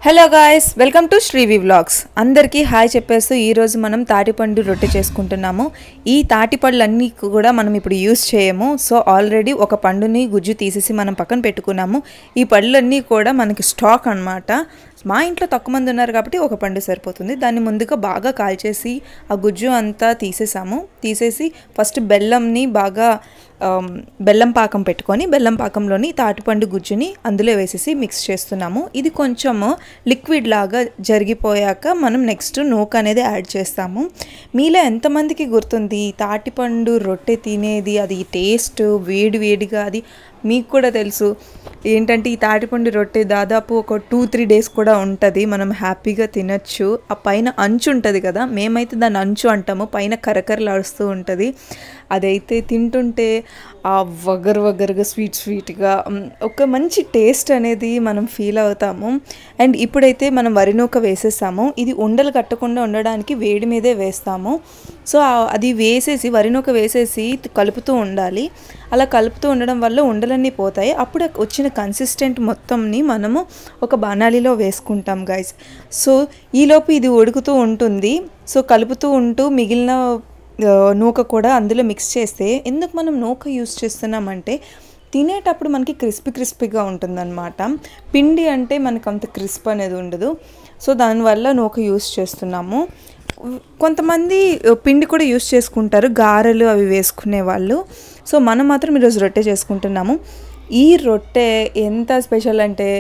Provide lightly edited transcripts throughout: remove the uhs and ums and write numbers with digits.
Hello guys, welcome to Srivi vlogs. అందరికీ hi చెప్పేస్తూ ఈరోజు మనం తాటిపండు రొట్టె చేసుకుంటున్నాము. ఈ తాటిపళ్ళన్నీ కూడా మనం ఇప్పుడు యూస్ చేయము. సో ఆల్రెడీ ఒక పండుని గుజ్జు తీసేసి మనం పక్కన పెట్టుకున్నాము. ఈ పళ్ళన్నీ కూడా మనకి స్టాక్ అన్నమాట. మా ఇంట్లో తక్కువ మంది ఉన్నారు కాబట్టి ఒక పండు సరిపోతుంది. దాన్ని ముందుగా బాగా కాల్చేసి ఆ గుజ్జు అంతా తీసేసి ఫస్ట్ బెల్లంని బాగా బెల్లం పాకం పెట్టుకొని బెల్లం పాకంలోని తాటిపండు గుజ్జుని అందులో వేసేసి మిక్స్ చేస్తున్నాము. ఇది కొంచెము లిక్విడ్ లాగా జరిగిపోయాక మనం నెక్స్ట్ నూక అనేది యాడ్ చేస్తాము. మీలో ఎంతమందికి గుర్తుంది తాటిపండు రొట్టె తినేది? అది టేస్ట్ వేడిగా అది మీకు కూడా తెలుసు. ఏంటంటే ఈ తాటిపండు రొట్టె దాదాపు ఒక 2-3 డేస్ కూడా ఉంటుంది. మనం హ్యాపీగా తినచ్చు. ఆ పైన అంచు ఉంటుంది కదా, మేమైతే దాన్ని అంచు అంటాము. పైన కరకరలాడుస్తూ ఉంటుంది. అదైతే తింటుంటే ఆ వగరుగా స్వీట్గా ఒక మంచి టేస్ట్ అనేది మనం ఫీల్ అవుతాము. అండ్ ఇప్పుడైతే మనం వరి నూక వేసేసాము. ఇది ఉండలు కట్టకుండా ఉండడానికి వేడి మీదే వేస్తాము. సో అది వేసేసి వరి నూక వేసేసి కలుపుతూ ఉండాలి. అలా కలుపుతూ ఉండడం వల్ల ఉండలన్నీ పోతాయి. అప్పుడు వచ్చిన కన్సిస్టెంట్ మొత్తంని మనము ఒక బాణాలిలో వేసుకుంటాం గైస్. సో ఈలోపు ఇది ఉడుకుతూ ఉంటుంది. సో కలుపుతూ ఉంటూ మిగిలిన నూక కూడా అందులో మిక్స్ చేస్తే, ఎందుకు మనం నూక యూస్ చేస్తున్నామంటే తినేటప్పుడు మనకి క్రిస్పీగా ఉంటుందన్నమాట. పిండి అంటే మనకు అంత క్రిస్ప్ అనేది ఉండదు. సో దానివల్ల నూక యూస్ చేస్తున్నాము. కొంతమంది పిండి కూడా యూస్ చేసుకుంటారు, గారెలు అవి వేసుకునే వాళ్ళు. సో మనం మాత్రం ఈరోజు రొట్టె చేసుకుంటున్నాము. ఈ రొట్టె ఎంత స్పెషల్ అంటే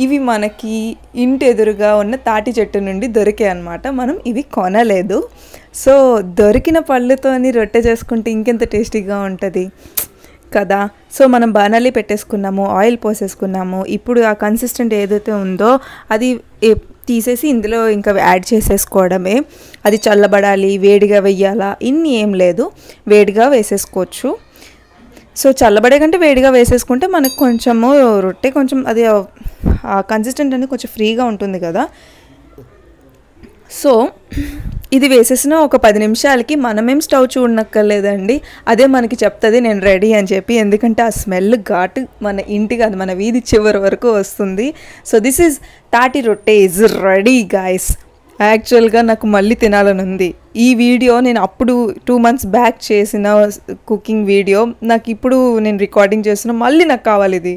ఇవి మనకి ఇంటి ఎదురుగా ఉన్న తాటి చెట్టు నుండి దొరికాయి అన్నమాట. మనం ఇవి కొనలేదు. సో దొరికిన పళ్ళతోని రొట్టె చేసుకుంటే ఇంకెంత టేస్టీగా ఉంటుంది కదా. సో మనం బాణాలి పెట్టేసుకున్నాము, ఆయిల్ పోసేసుకున్నాము. ఇప్పుడు ఆ కన్సిస్టెంట్ ఏదైతే ఉందో అది తీసేసి ఇందులో ఇంకా యాడ్ చేసేసుకోవడమే. అది చల్లబడాలి, వేడిగా వెయ్యాలా ఇన్ని ఏం లేదు, వేడిగా వేసేసుకోవచ్చు. సో చల్లబడే కంటే వేడిగా వేసేసుకుంటే మనకు కొంచెము రొట్టె కొంచెం అది ఆ కన్సిస్టెంట్ అనేది కొంచెం ఫ్రీగా ఉంటుంది కదా. సో ఇది వేసేసిన ఒక 10 నిమిషాలకి మనమేం స్టవ్ చూడనక్కర్లేదండి, అదే మనకి చెప్తుంది నేను రెడీ అని చెప్పి. ఎందుకంటే ఆ స్మెల్ ఘాటు మన ఇంటి కాదు మన వీధి చివరి వరకు వస్తుంది. సో దిస్ ఈజ్ తాటి రొట్టె ఈజ్ రెడీ గాయస్. యాక్చువల్గా నాకు మళ్ళీ తినాలని ఉంది. ఈ వీడియో నేను అప్పుడు 2 months బ్యాక్ చేసిన కుకింగ్ వీడియో నాకు ఇప్పుడు నేను రికార్డింగ్ చేస్తున్నా, మళ్ళీ నాకు కావాలి ఇది.